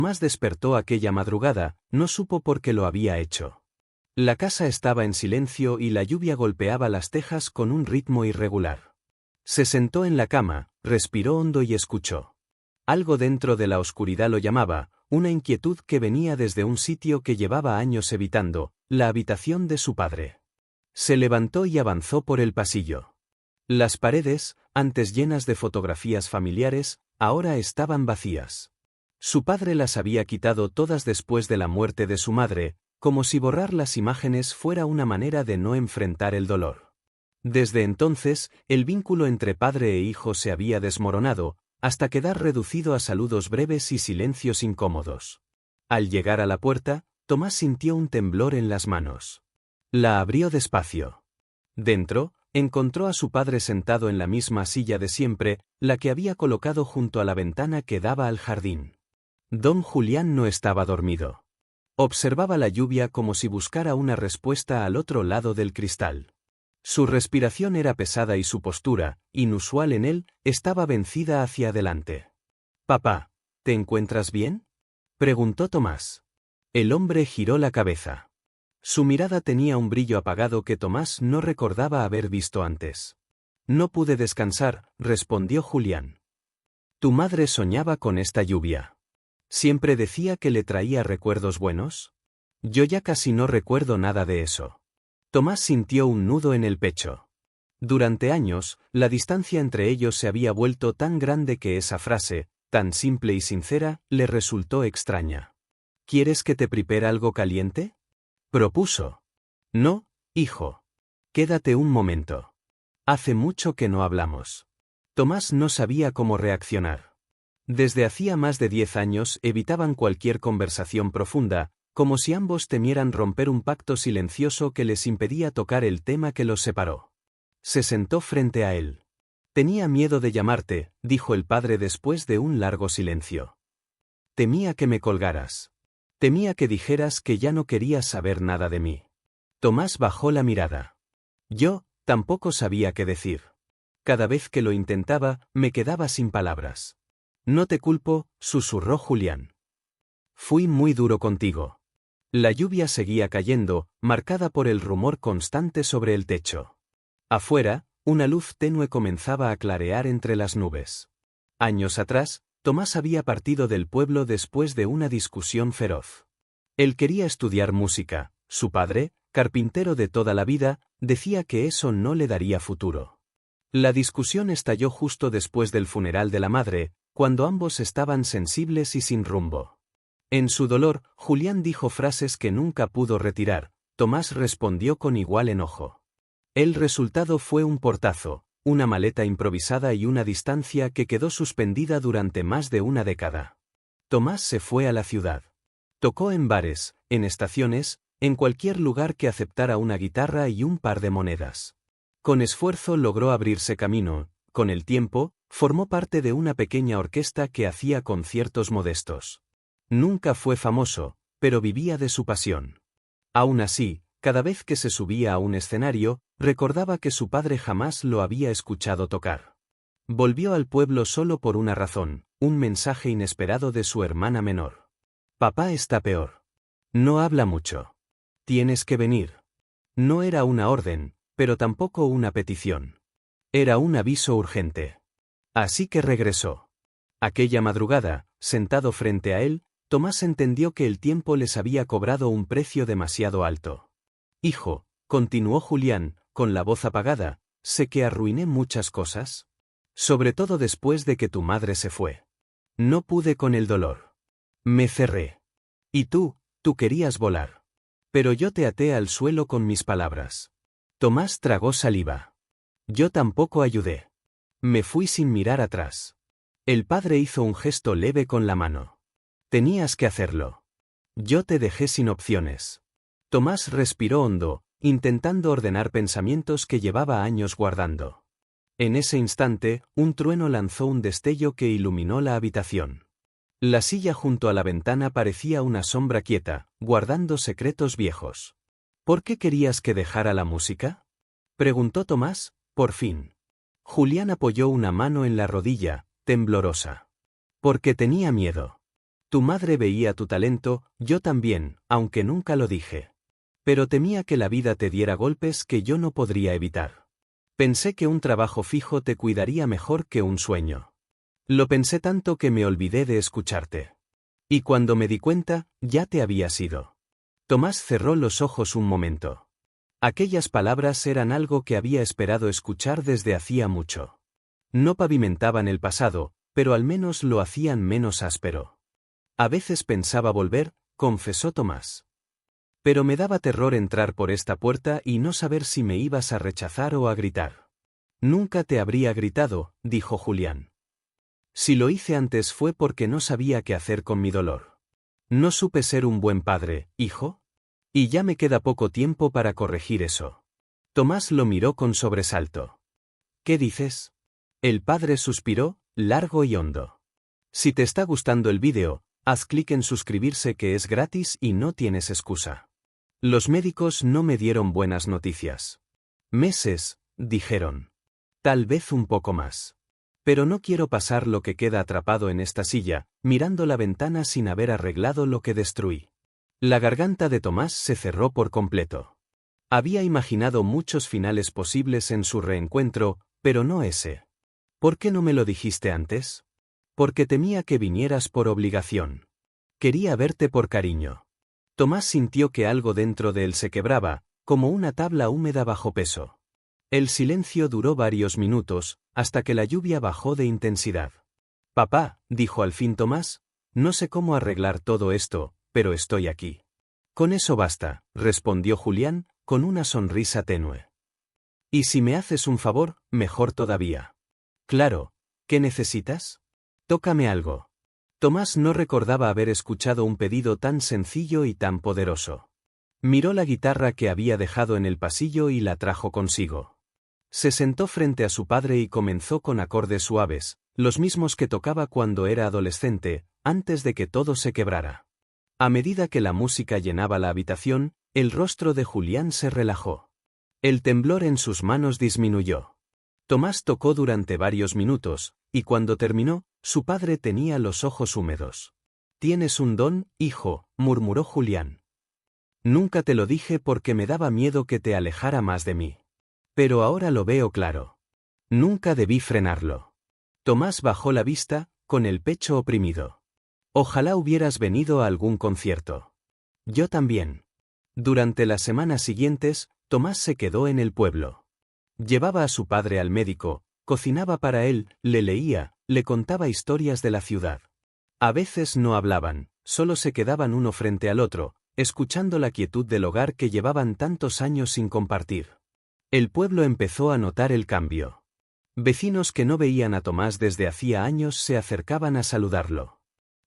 Tomás despertó aquella madrugada, no supo por qué lo había hecho. La casa estaba en silencio y la lluvia golpeaba las tejas con un ritmo irregular. Se sentó en la cama, respiró hondo y escuchó. Algo dentro de la oscuridad lo llamaba, una inquietud que venía desde un sitio que llevaba años evitando, la habitación de su padre. Se levantó y avanzó por el pasillo. Las paredes, antes llenas de fotografías familiares, ahora estaban vacías. Su padre las había quitado todas después de la muerte de su madre, como si borrar las imágenes fuera una manera de no enfrentar el dolor. Desde entonces, el vínculo entre padre e hijo se había desmoronado, hasta quedar reducido a saludos breves y silencios incómodos. Al llegar a la puerta, Tomás sintió un temblor en las manos. La abrió despacio. Dentro, encontró a su padre sentado en la misma silla de siempre, la que había colocado junto a la ventana que daba al jardín. Don Julián no estaba dormido. Observaba la lluvia como si buscara una respuesta al otro lado del cristal. Su respiración era pesada y su postura, inusual en él, estaba vencida hacia adelante. «Papá, ¿te encuentras bien?», preguntó Tomás. El hombre giró la cabeza. Su mirada tenía un brillo apagado que Tomás no recordaba haber visto antes. «No pude descansar», respondió Julián. «¿Tu madre soñaba con esta lluvia? ¿Siempre decía que le traía recuerdos buenos? Yo ya casi no recuerdo nada de eso». Tomás sintió un nudo en el pecho. Durante años, la distancia entre ellos se había vuelto tan grande que esa frase, tan simple y sincera, le resultó extraña. «¿Quieres que te prepare algo caliente?», propuso. «No, hijo. Quédate un momento. Hace mucho que no hablamos». Tomás no sabía cómo reaccionar. Desde hacía más de 10 años evitaban cualquier conversación profunda, como si ambos temieran romper un pacto silencioso que les impedía tocar el tema que los separó. Se sentó frente a él. «Tenía miedo de llamarte», dijo el padre después de un largo silencio. «Temía que me colgaras. Temía que dijeras que ya no querías saber nada de mí». Tomás bajó la mirada. «Yo, tampoco sabía qué decir. Cada vez que lo intentaba, me quedaba sin palabras». «No te culpo», susurró Julián. «Fui muy duro contigo». La lluvia seguía cayendo, marcada por el rumor constante sobre el techo. Afuera, una luz tenue comenzaba a clarear entre las nubes. Años atrás, Tomás había partido del pueblo después de una discusión feroz. Él quería estudiar música, su padre, carpintero de toda la vida, decía que eso no le daría futuro. La discusión estalló justo después del funeral de la madre, cuando ambos estaban sensibles y sin rumbo. En su dolor, Julián dijo frases que nunca pudo retirar. Tomás respondió con igual enojo. El resultado fue un portazo, una maleta improvisada y una distancia que quedó suspendida durante más de una década. Tomás se fue a la ciudad. Tocó en bares, en estaciones, en cualquier lugar que aceptara una guitarra y un par de monedas. Con esfuerzo logró abrirse camino. Con el tiempo, formó parte de una pequeña orquesta que hacía conciertos modestos. Nunca fue famoso, pero vivía de su pasión. Aún así, cada vez que se subía a un escenario, recordaba que su padre jamás lo había escuchado tocar. Volvió al pueblo solo por una razón, un mensaje inesperado de su hermana menor. «Papá está peor. No habla mucho. Tienes que venir». No era una orden, pero tampoco una petición. Era un aviso urgente. Así que regresó. Aquella madrugada, sentado frente a él, Tomás entendió que el tiempo les había cobrado un precio demasiado alto. «Hijo», continuó Julián, con la voz apagada, «sé que arruiné muchas cosas. Sobre todo después de que tu madre se fue. No pude con el dolor. Me cerré. Y tú querías volar. Pero yo te até al suelo con mis palabras». Tomás tragó saliva. «Yo tampoco ayudé. Me fui sin mirar atrás». El padre hizo un gesto leve con la mano. «Tenías que hacerlo. Yo te dejé sin opciones». Tomás respiró hondo, intentando ordenar pensamientos que llevaba años guardando. En ese instante, un trueno lanzó un destello que iluminó la habitación. La silla junto a la ventana parecía una sombra quieta, guardando secretos viejos. «¿Por qué querías que dejara la música?», preguntó Tomás, por fin. Julián apoyó una mano en la rodilla, temblorosa. «Porque tenía miedo. Tu madre veía tu talento, yo también, aunque nunca lo dije. Pero temía que la vida te diera golpes que yo no podría evitar. Pensé que un trabajo fijo te cuidaría mejor que un sueño. Lo pensé tanto que me olvidé de escucharte. Y cuando me di cuenta, ya te habías ido. Tomás cerró los ojos un momento. Aquellas palabras eran algo que había esperado escuchar desde hacía mucho. No pavimentaban el pasado, pero al menos lo hacían menos áspero. A veces pensaba volver, confesó Tomás. Pero me daba terror entrar por esta puerta y no saber si me ibas a rechazar o a gritar. Nunca te habría gritado, dijo Julián. Si lo hice antes fue porque no sabía qué hacer con mi dolor. No supe ser un buen padre, hijo. Y ya me queda poco tiempo para corregir eso. Tomás lo miró con sobresalto. ¿Qué dices? El padre suspiró, largo y hondo. Si te está gustando el vídeo, haz clic en suscribirse que es gratis y no tienes excusa. Los médicos no me dieron buenas noticias. Meses, dijeron. Tal vez un poco más. Pero no quiero pasar lo que queda atrapado en esta silla, mirando la ventana sin haber arreglado lo que destruí. La garganta de Tomás se cerró por completo. Había imaginado muchos finales posibles en su reencuentro, pero no ese. ¿Por qué no me lo dijiste antes? Porque temía que vinieras por obligación. Quería verte por cariño. Tomás sintió que algo dentro de él se quebraba, como una tabla húmeda bajo peso. El silencio duró varios minutos, hasta que la lluvia bajó de intensidad. Papá, dijo al fin Tomás, no sé cómo arreglar todo esto, pero estoy aquí. Con eso basta, respondió Julián, con una sonrisa tenue. Y si me haces un favor, mejor todavía. Claro, ¿qué necesitas? Tócame algo. Tomás no recordaba haber escuchado un pedido tan sencillo y tan poderoso. Miró la guitarra que había dejado en el pasillo y la trajo consigo. Se sentó frente a su padre y comenzó con acordes suaves, los mismos que tocaba cuando era adolescente, antes de que todo se quebrara. A medida que la música llenaba la habitación, el rostro de Julián se relajó. El temblor en sus manos disminuyó. Tomás tocó durante varios minutos, y cuando terminó, su padre tenía los ojos húmedos. «Tienes un don, hijo», murmuró Julián. «Nunca te lo dije porque me daba miedo que te alejara más de mí. Pero ahora lo veo claro. Nunca debí frenarlo». Tomás bajó la vista, con el pecho oprimido. «Ojalá hubieras venido a algún concierto». «Yo también». Durante las semanas siguientes, Tomás se quedó en el pueblo. Llevaba a su padre al médico, cocinaba para él, le leía, le contaba historias de la ciudad. A veces no hablaban, solo se quedaban uno frente al otro, escuchando la quietud del hogar que llevaban tantos años sin compartir. El pueblo empezó a notar el cambio. Vecinos que no veían a Tomás desde hacía años se acercaban a saludarlo.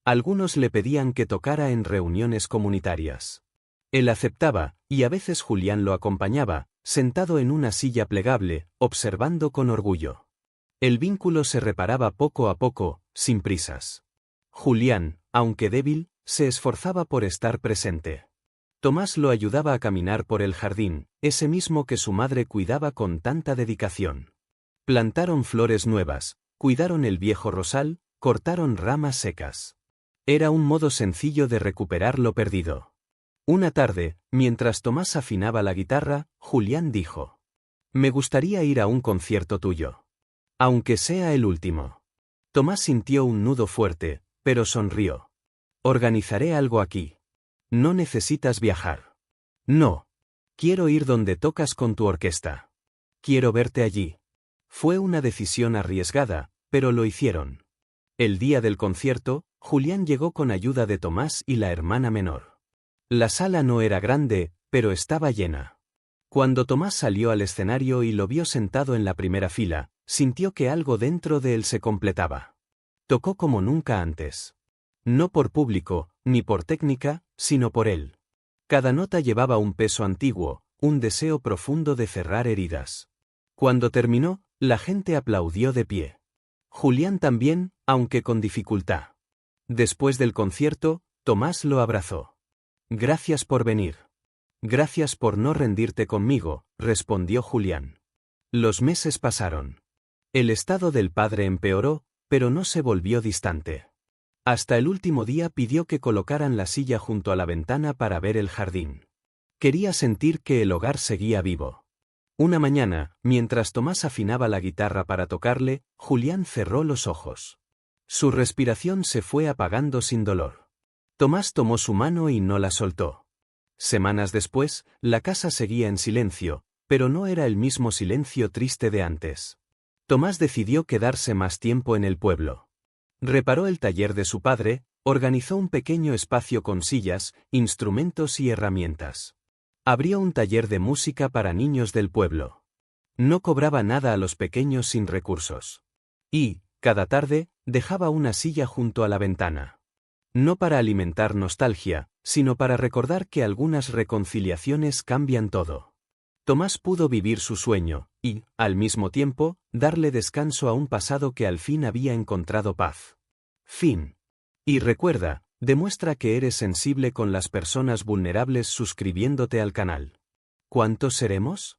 Algunos le pedían que tocara en reuniones comunitarias. Él aceptaba, y a veces Julián lo acompañaba, sentado en una silla plegable, observando con orgullo. El vínculo se reparaba poco a poco, sin prisas. Julián, aunque débil, se esforzaba por estar presente. Tomás lo ayudaba a caminar por el jardín, ese mismo que su madre cuidaba con tanta dedicación. Plantaron flores nuevas, cuidaron el viejo rosal, cortaron ramas secas. Era un modo sencillo de recuperar lo perdido. Una tarde, mientras Tomás afinaba la guitarra, Julián dijo: «Me gustaría ir a un concierto tuyo. Aunque sea el último». Tomás sintió un nudo fuerte, pero sonrió. «Organizaré algo aquí. No necesitas viajar». «No. Quiero ir donde tocas con tu orquesta. Quiero verte allí». Fue una decisión arriesgada, pero lo hicieron. El día del concierto, Julián llegó con ayuda de Tomás y la hermana menor. La sala no era grande, pero estaba llena. Cuando Tomás salió al escenario y lo vio sentado en la primera fila, sintió que algo dentro de él se completaba. Tocó como nunca antes. No por público, ni por técnica, sino por él. Cada nota llevaba un peso antiguo, un deseo profundo de cerrar heridas. Cuando terminó, la gente aplaudió de pie. Julián también, aunque con dificultad. Después del concierto, Tomás lo abrazó. «Gracias por venir». «Gracias por no rendirte conmigo», respondió Julián. Los meses pasaron. El estado del padre empeoró, pero no se volvió distante. Hasta el último día pidió que colocaran la silla junto a la ventana para ver el jardín. Quería sentir que el hogar seguía vivo. Una mañana, mientras Tomás afinaba la guitarra para tocarle, Julián cerró los ojos. Su respiración se fue apagando sin dolor. Tomás tomó su mano y no la soltó. Semanas después, la casa seguía en silencio, pero no era el mismo silencio triste de antes. Tomás decidió quedarse más tiempo en el pueblo. Reparó el taller de su padre, organizó un pequeño espacio con sillas, instrumentos y herramientas. Abrió un taller de música para niños del pueblo. No cobraba nada a los pequeños sin recursos. Y, cada tarde, dejaba una silla junto a la ventana. No para alimentar nostalgia, sino para recordar que algunas reconciliaciones cambian todo. Tomás pudo vivir su sueño, y, al mismo tiempo, darle descanso a un pasado que al fin había encontrado paz. Fin. Y recuerda, demuestra que eres sensible con las personas vulnerables suscribiéndote al canal. ¿Cuántos seremos?